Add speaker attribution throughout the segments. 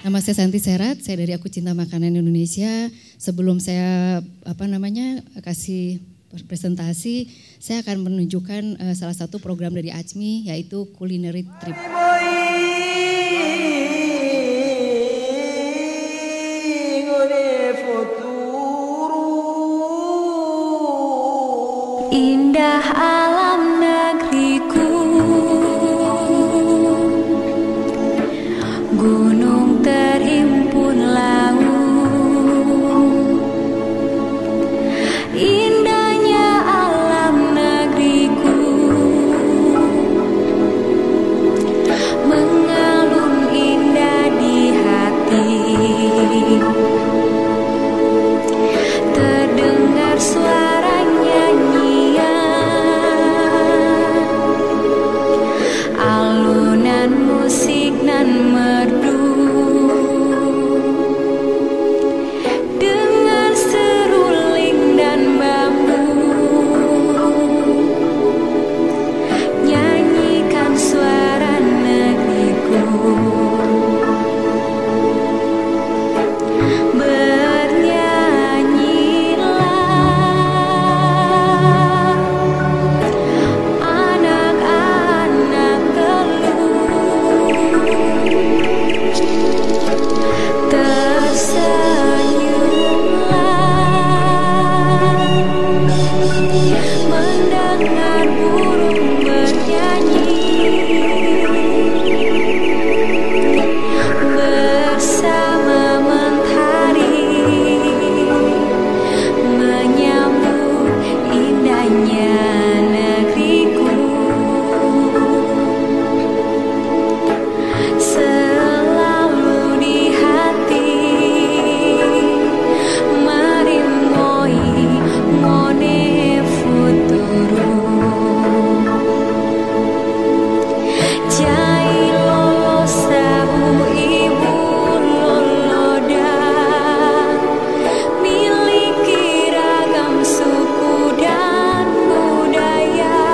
Speaker 1: Nama saya Santi Serat, saya dari Aku Cinta Makanan Indonesia. Sebelum saya kasih presentasi, saya akan menunjukkan salah satu program dari ACMI, yaitu Culinary Trip.
Speaker 2: Indah alam negeriku, gunung terhimpun laut. Indahnya alam negeriku, mengalun indah di hati. Terdengar suara alunan musik nan merdu, dengar seruling dan bambu, nyanyikan suara negeriku. Mendengar burung bernyanyi bersama mentari, menyambut indahnya negeriku. Selalu di hati, mari moi mone Jai lolo sahu ibu loloda, miliki ragam suku dan budaya,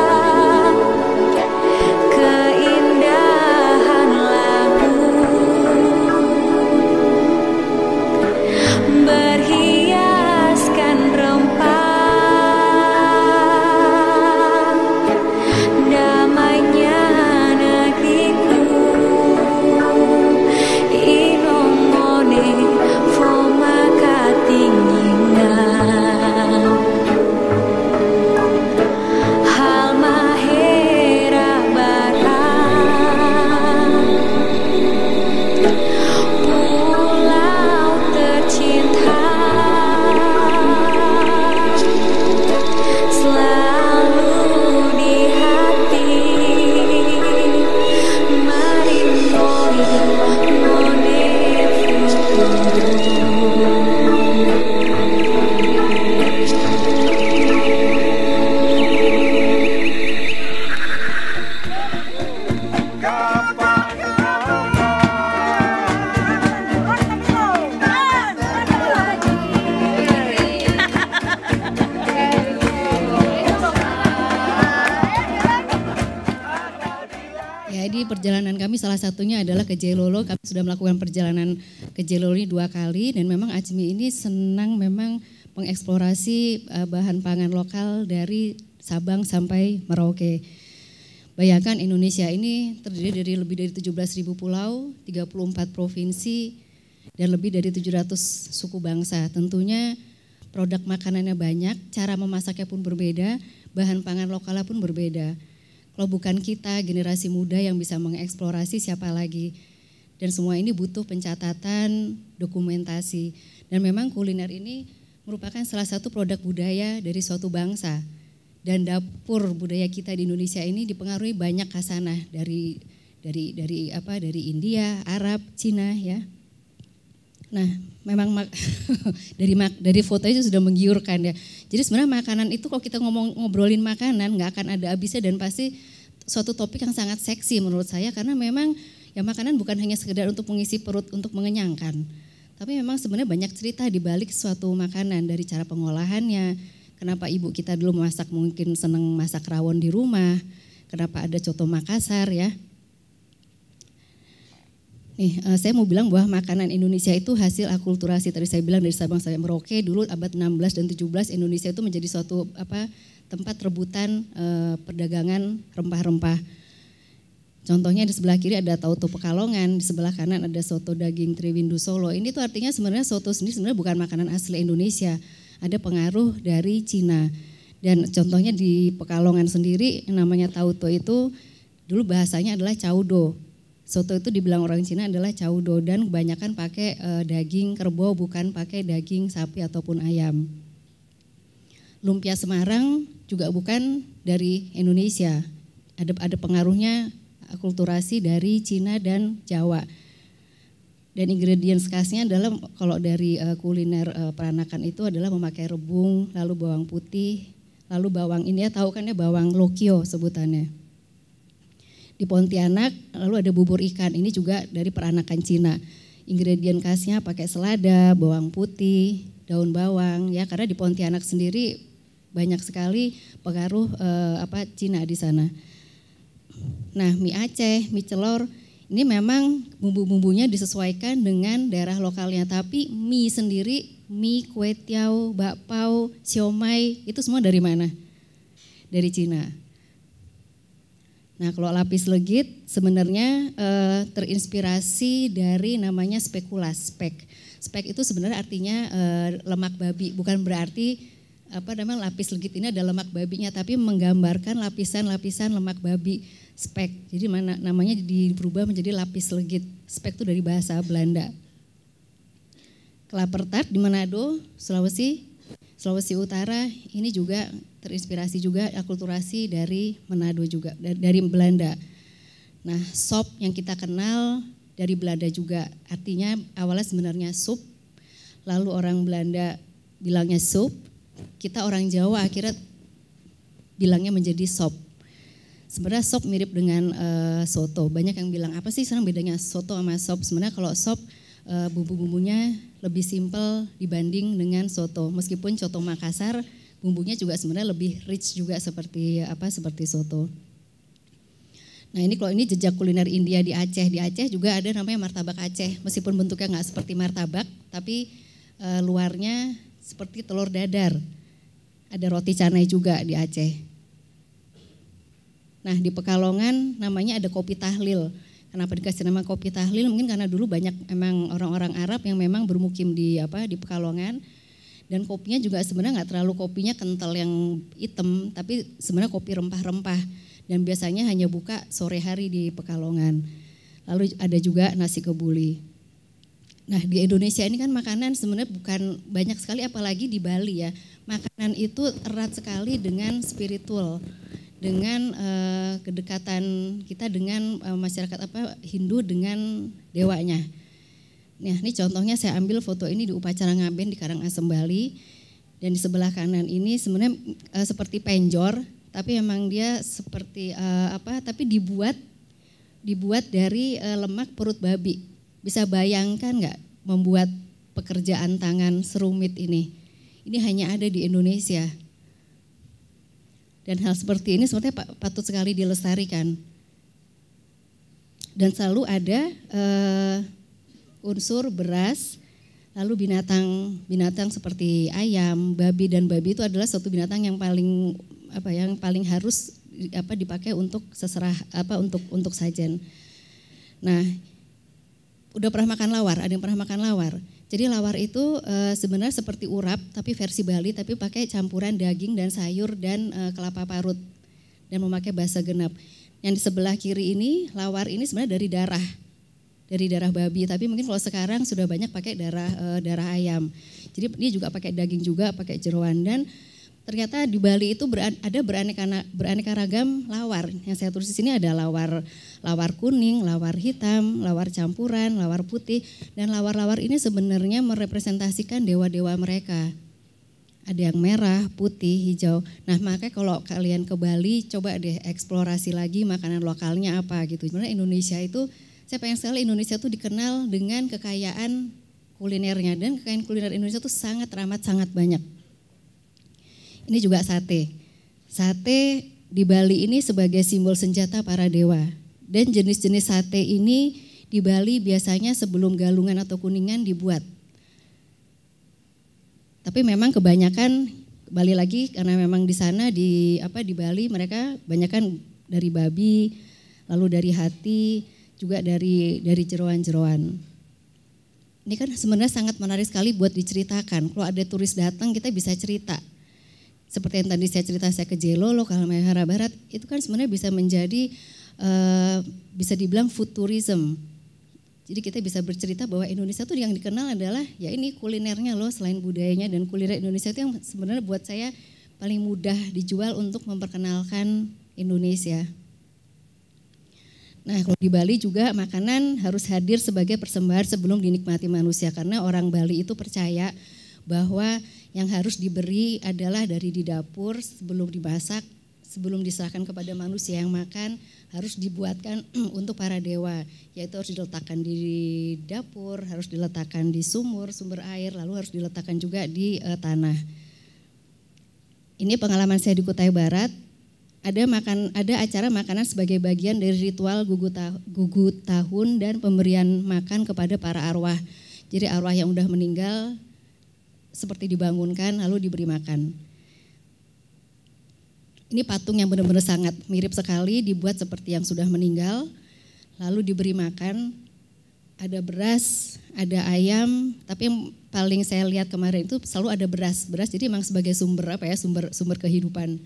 Speaker 2: keindahan lagu berhiaskan rempah.
Speaker 1: Jadi perjalanan kami salah satunya adalah ke Jailolo. Kami sudah melakukan perjalanan ke Jailolo ini 2 kali, dan memang ACMI ini senang memang mengeksplorasi bahan pangan lokal dari Sabang sampai Merauke. Bayangkan Indonesia ini terdiri dari lebih dari 17.000 pulau, 34 provinsi, dan lebih dari 700 suku bangsa. Tentunya produk makanannya banyak, cara memasaknya pun berbeda, bahan pangan lokalnya pun berbeda. Kalau bukan kita, generasi muda yang bisa mengeksplorasi, siapa lagi? Dan semua ini butuh pencatatan, dokumentasi. Dan memang kuliner ini merupakan salah satu produk budaya dari suatu bangsa. Dan dapur budaya kita di Indonesia ini dipengaruhi banyak khasanah dari India, Arab, Cina ya. Nah, memang dari foto itu sudah menggiurkan ya. Jadi sebenarnya makanan itu kalau kita ngobrolin makanan nggak akan ada habisnya, dan pasti suatu topik yang sangat seksi menurut saya, karena memang ya makanan bukan hanya sekedar untuk mengisi perut, untuk mengenyangkan. Tapi memang sebenarnya banyak cerita di balik suatu makanan, dari cara pengolahannya, kenapa ibu kita dulu masak mungkin senang masak rawon di rumah, kenapa ada coto Makassar ya. Nih, saya mau bilang bahwa makanan Indonesia itu hasil akulturasi. Tadi saya bilang dari Sabang sampai Merauke, dulu abad 16 dan 17 Indonesia itu menjadi suatu tempat rebutan perdagangan rempah-rempah. Contohnya di sebelah kiri ada tauco Pekalongan, di sebelah kanan ada soto daging Triwindu Solo. Ini tuh artinya sebenarnya soto sendiri sebenarnya bukan makanan asli Indonesia, ada pengaruh dari Cina. Dan contohnya di Pekalongan sendiri namanya tauco itu dulu bahasanya adalah caudo. Soto itu dibilang orang Cina adalah caudo dan kebanyakan pakai daging kerbau, bukan pakai daging sapi ataupun ayam. Lumpia Semarang juga bukan dari Indonesia, ada pengaruhnya akulturasi dari Cina dan Jawa. Dan ingredients khasnya adalah kalau dari kuliner peranakan itu adalah memakai rebung, lalu bawang putih, lalu bawang ini ya tahu kan ya bawang lokio sebutannya. Di Pontianak lalu ada bubur ikan, ini juga dari peranakan Cina. Ingredient khasnya pakai selada, bawang putih, daun bawang ya, karena di Pontianak sendiri banyak sekali pengaruh Cina di sana. Nah, mie Aceh, mie celor ini memang bumbu-bumbunya disesuaikan dengan daerah lokalnya, tapi mie sendiri, mie, kue tiao, bakpao, siomay itu semua dari mana? Dari Cina. Nah, kalau lapis legit sebenarnya terinspirasi dari namanya spekulas, spek. Spek itu sebenarnya artinya lemak babi, bukan berarti lapis legit ini ada lemak babinya, tapi menggambarkan lapisan-lapisan lemak babi, spek. Jadi namanya berubah menjadi lapis legit. Spek itu dari bahasa Belanda. Kelapa tart di Manado, Sulawesi Utara, ini juga terinspirasi juga akulturasi dari Manado juga, dari Belanda. Nah, sop yang kita kenal dari Belanda juga, artinya awalnya sebenarnya sup, lalu orang Belanda bilangnya sup, kita orang Jawa akhirnya bilangnya menjadi sop. Sebenarnya sop mirip dengan soto, banyak yang bilang apa sih sekarang bedanya soto sama sop? Sebenarnya kalau sop bumbu-bumbunya lebih simpel dibanding dengan soto. Meskipun soto Makassar bumbunya juga sebenarnya lebih rich juga seperti soto. Nah, ini kalau ini jejak kuliner India di Aceh. Di Aceh juga ada namanya martabak Aceh. Meskipun bentuknya nggak seperti martabak, tapi luarnya seperti telur dadar. Ada roti canai juga di Aceh. Nah, di Pekalongan namanya ada kopi tahlil. Kenapa dikasih nama kopi tahlil? Mungkin karena dulu banyak emang orang-orang Arab yang memang bermukim di Pekalongan, dan kopinya juga sebenarnya nggak terlalu kopinya kental yang hitam, tapi sebenarnya kopi rempah-rempah dan biasanya hanya buka sore hari di Pekalongan. Lalu ada juga nasi kebuli. Nah, di Indonesia ini kan makanan sebenarnya bukan banyak sekali, apalagi di Bali ya. Makanan itu erat sekali dengan spiritual, dengan kedekatan kita dengan masyarakat Hindu dengan dewanya. Nah, ini contohnya saya ambil foto ini di upacara ngaben di Karangasem Bali, dan di sebelah kanan ini sebenarnya seperti penjor, tapi memang dia seperti tapi dibuat dari lemak perut babi. Bisa bayangkan nggak membuat pekerjaan tangan serumit ini? Ini hanya ada di Indonesia. Dan hal seperti ini sebenarnya patut sekali dilestarikan. Dan selalu ada unsur beras, lalu binatang seperti ayam, babi, dan babi itu adalah suatu binatang yang paling harus dipakai untuk untuk sajen. Nah, udah pernah makan lawar? Ada yang pernah makan lawar? Jadi lawar itu sebenarnya seperti urap tapi versi Bali, tapi pakai campuran daging dan sayur dan kelapa parut dan memakai basa genap. Yang di sebelah kiri ini, lawar ini sebenarnya dari darah babi, tapi mungkin kalau sekarang sudah banyak pakai darah ayam. Jadi dia juga pakai daging juga, pakai jeroan, dan ternyata di Bali itu ada beraneka ragam lawar. Yang saya tulis di sini ada lawar kuning, lawar hitam, lawar campuran, lawar putih, dan lawar-lawar ini sebenarnya merepresentasikan dewa-dewa mereka. Ada yang merah, putih, hijau. Nah, makanya kalau kalian ke Bali coba deh eksplorasi lagi makanan lokalnya apa gitu. Sebenarnya Indonesia itu, saya pengen sekali Indonesia itu dikenal dengan kekayaan kulinernya, dan kekayaan kuliner Indonesia itu sangat banyak. Ini juga sate. Sate di Bali ini sebagai simbol senjata para dewa. Dan jenis-jenis sate ini Di Bali biasanya sebelum Galungan atau Kuningan dibuat. Tapi memang kebanyakan kembali lagi karena memang di sana di Bali mereka kebanyakan dari babi, lalu dari hati, juga dari jeroan-jeroan. Ini kan sebenarnya sangat menarik sekali buat diceritakan. Kalau ada turis datang kita bisa cerita. Seperti yang tadi saya cerita saya ke Jailolo, ke Halmahera Barat, itu kan sebenarnya bisa menjadi bisa dibilang food tourism. Jadi kita bisa bercerita bahwa Indonesia tuh yang dikenal adalah ya ini kulinernya loh selain budayanya, dan kuliner Indonesia itu yang sebenarnya buat saya paling mudah dijual untuk memperkenalkan Indonesia. Nah kalau di Bali juga makanan harus hadir sebagai persembahan sebelum dinikmati manusia, karena orang Bali itu percaya bahwa yang harus diberi adalah dari di dapur sebelum dimasak, sebelum diserahkan kepada manusia yang makan, harus dibuatkan untuk para dewa, yaitu harus diletakkan di dapur, harus diletakkan di sumber air, lalu harus diletakkan juga di tanah. Ini pengalaman saya di Kutai Barat, ada acara makanan sebagai bagian dari ritual gugu tahun dan pemberian makan kepada para arwah. Jadi arwah yang udah meninggal seperti dibangunkan lalu diberi makan. Ini patung yang benar-benar sangat mirip sekali, dibuat seperti yang sudah meninggal, lalu diberi makan, ada beras, ada ayam, tapi yang paling saya lihat kemarin itu selalu ada beras, jadi memang sebagai sumber sumber kehidupan.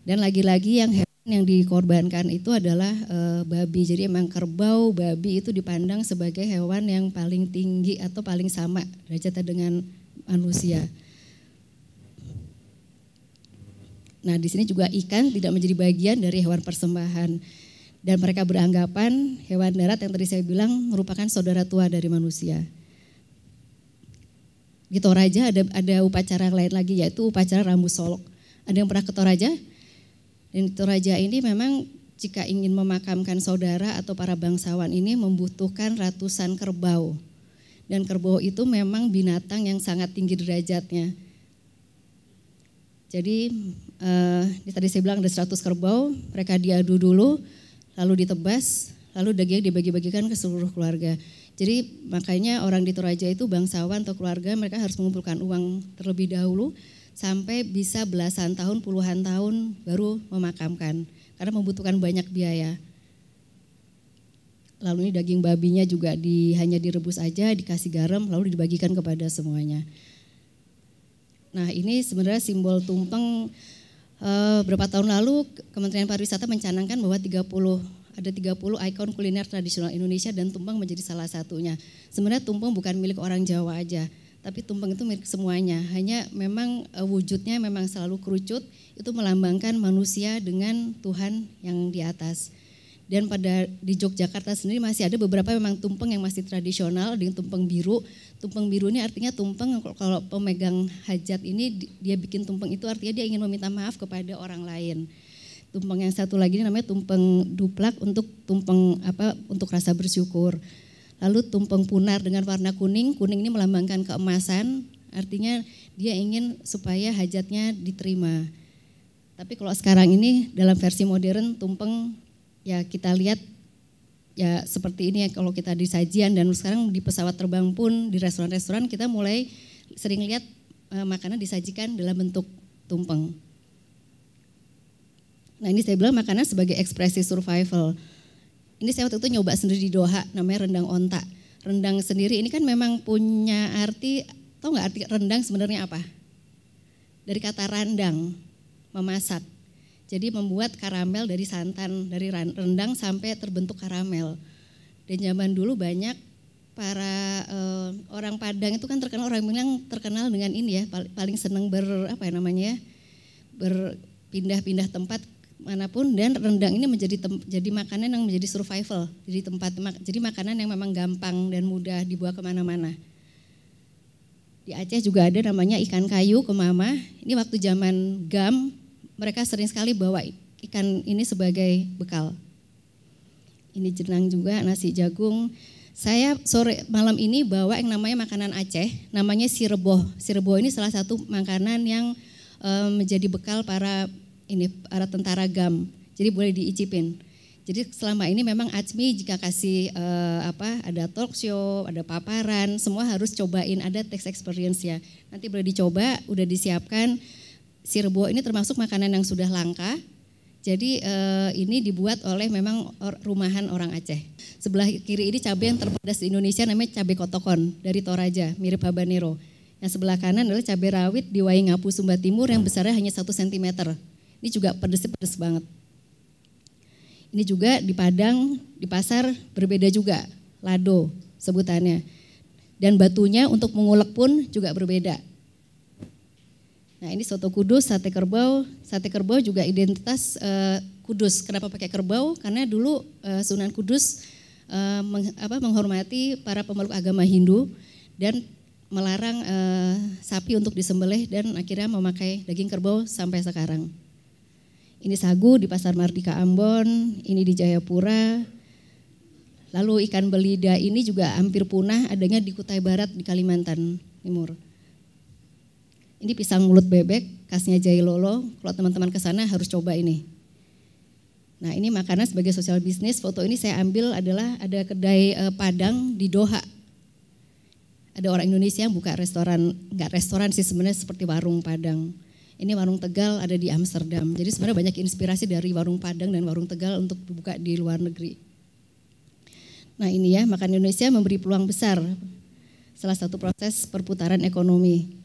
Speaker 1: Dan lagi-lagi yang hewan yang dikorbankan itu adalah babi, jadi memang kerbau, babi itu dipandang sebagai hewan yang paling tinggi atau paling sama derajatnya dengan manusia. Nah di sini juga ikan tidak menjadi bagian dari hewan persembahan, dan mereka beranggapan hewan darat yang tadi saya bilang merupakan saudara tua dari manusia. Di Toraja ada upacara lain lagi, yaitu upacara Rambu Solok. Ada yang pernah ke Toraja? Dan di Toraja ini memang jika ingin memakamkan saudara atau para bangsawan ini membutuhkan ratusan kerbau. Dan kerbau itu memang binatang yang sangat tinggi derajatnya. Jadi tadi saya bilang ada 100 kerbau, mereka diadu dulu, lalu ditebas, lalu dagingnya dibagi-bagikan ke seluruh keluarga. Jadi makanya orang di Toraja itu bangsawan atau keluarga, mereka harus mengumpulkan uang terlebih dahulu sampai bisa belasan tahun, puluhan tahun baru memakamkan, karena membutuhkan banyak biaya. Lalu ini daging babinya juga hanya direbus aja, dikasih garam, lalu dibagikan kepada semuanya. Nah ini sebenarnya simbol tumpeng. Berapa tahun lalu Kementerian Pariwisata mencanangkan bahwa ada 30 ikon kuliner tradisional Indonesia dan tumpeng menjadi salah satunya. Sebenarnya tumpeng bukan milik orang Jawa aja, tapi tumpeng itu milik semuanya. Hanya memang wujudnya memang selalu kerucut, itu melambangkan manusia dengan Tuhan yang di atas. Dan di Yogyakarta sendiri masih ada beberapa memang tumpeng yang masih tradisional dengan tumpeng biru. Tumpeng biru ini artinya tumpeng kalau pemegang hajat ini dia bikin tumpeng itu artinya dia ingin meminta maaf kepada orang lain. Tumpeng yang satu lagi ini namanya tumpeng duplak untuk untuk rasa bersyukur. Lalu tumpeng punar dengan warna kuning ini melambangkan keemasan, artinya dia ingin supaya hajatnya diterima. Tapi kalau sekarang ini dalam versi modern tumpeng ya kita lihat ya seperti ini ya, kalau kita di sajian, dan sekarang di pesawat terbang pun di restoran-restoran kita mulai sering lihat makanan disajikan dalam bentuk tumpeng. Nah ini saya bilang makanan sebagai ekspresi survival. Ini saya waktu itu nyoba sendiri di Doha, namanya rendang onta. Rendang sendiri ini kan memang punya arti, tahu nggak arti rendang sebenarnya apa? Dari kata randang, memasak. Jadi membuat karamel dari santan, dari rendang sampai terbentuk karamel. Dan zaman dulu banyak para orang Padang itu kan terkenal, orang bilang terkenal dengan ini ya, paling senang berpindah-pindah tempat manapun, dan rendang ini jadi makanan yang menjadi survival, jadi makanan yang memang gampang dan mudah dibawa kemana-mana. Di Aceh juga ada namanya ikan kayu kemama. Ini waktu zaman GAM, mereka sering sekali bawa ikan ini sebagai bekal. Ini jenang juga, nasi jagung. Saya malam ini bawa yang namanya makanan Aceh, namanya sireboh. Sireboh ini salah satu makanan yang menjadi bekal para tentara GAM. Jadi boleh diicipin. Jadi selama ini memang Ajmi jika kasih ada talk show, ada paparan, semua harus cobain, ada taste experience ya. Nanti boleh dicoba, udah disiapkan. Si rebo ini termasuk makanan yang sudah langka. Jadi ini dibuat oleh memang rumahan orang Aceh. Sebelah kiri ini cabai yang terpedas di Indonesia namanya cabai kotokon dari Toraja, mirip habanero. Yang sebelah kanan adalah cabai rawit di Waingapu, Sumba Timur yang besarnya hanya 1 cm. Ini juga pedesnya pedes banget. Ini juga di Padang, di pasar berbeda juga, lado sebutannya. Dan batunya untuk mengulek pun juga berbeda. Nah ini soto kudus, sate kerbau. Sate kerbau juga identitas Kudus. Kenapa pakai kerbau? Karena dulu Sunan Kudus menghormati para pemeluk agama Hindu dan melarang sapi untuk disembelih dan akhirnya memakai daging kerbau sampai sekarang. Ini sagu di Pasar Mardika Ambon, ini di Jayapura. Lalu ikan belida ini juga hampir punah, adanya di Kutai Barat di Kalimantan Timur. Ini pisang mulut bebek, khasnya Jailolo. Kalau teman-teman ke sana harus coba ini. Nah ini makanan sebagai sosial bisnis. Foto ini saya ambil adalah ada kedai Padang di Doha. Ada orang Indonesia yang buka restoran, enggak restoran sih sebenarnya, seperti warung Padang. Ini warung Tegal ada di Amsterdam. Jadi sebenarnya banyak inspirasi dari warung Padang dan warung Tegal untuk dibuka di luar negeri. Nah ini ya, makan Indonesia memberi peluang besar. Salah satu proses perputaran ekonomi.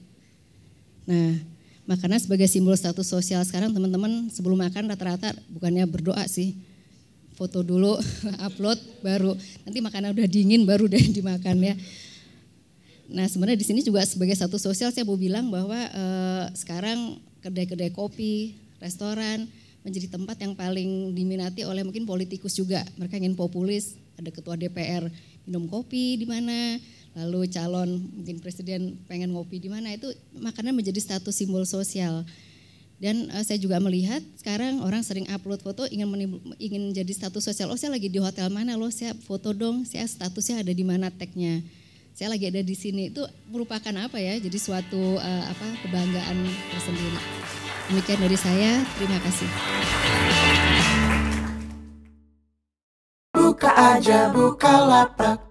Speaker 1: Nah, makanan sebagai simbol status sosial sekarang teman-teman sebelum makan rata-rata bukannya berdoa sih. Foto dulu, upload, baru nanti makanan udah dingin baru deh dimakan ya. Nah sebenarnya di sini juga sebagai satu sosial saya mau bilang bahwa sekarang kedai-kedai kopi, restoran menjadi tempat yang paling diminati oleh mungkin politikus juga. Mereka ingin populis, ada ketua DPR minum kopi di mana, lalu calon mungkin presiden pengen ngopi di mana, itu makanan menjadi status simbol sosial. Dan saya juga melihat sekarang orang sering upload foto ingin jadi status sosial. Oh saya lagi di hotel mana loh, saya foto dong, saya statusnya ada di mana tagnya. Saya lagi ada di sini, itu merupakan apa ya? Jadi suatu kebanggaan tersendiri. Demikian dari saya, terima kasih.
Speaker 3: Buka aja Bukalapak.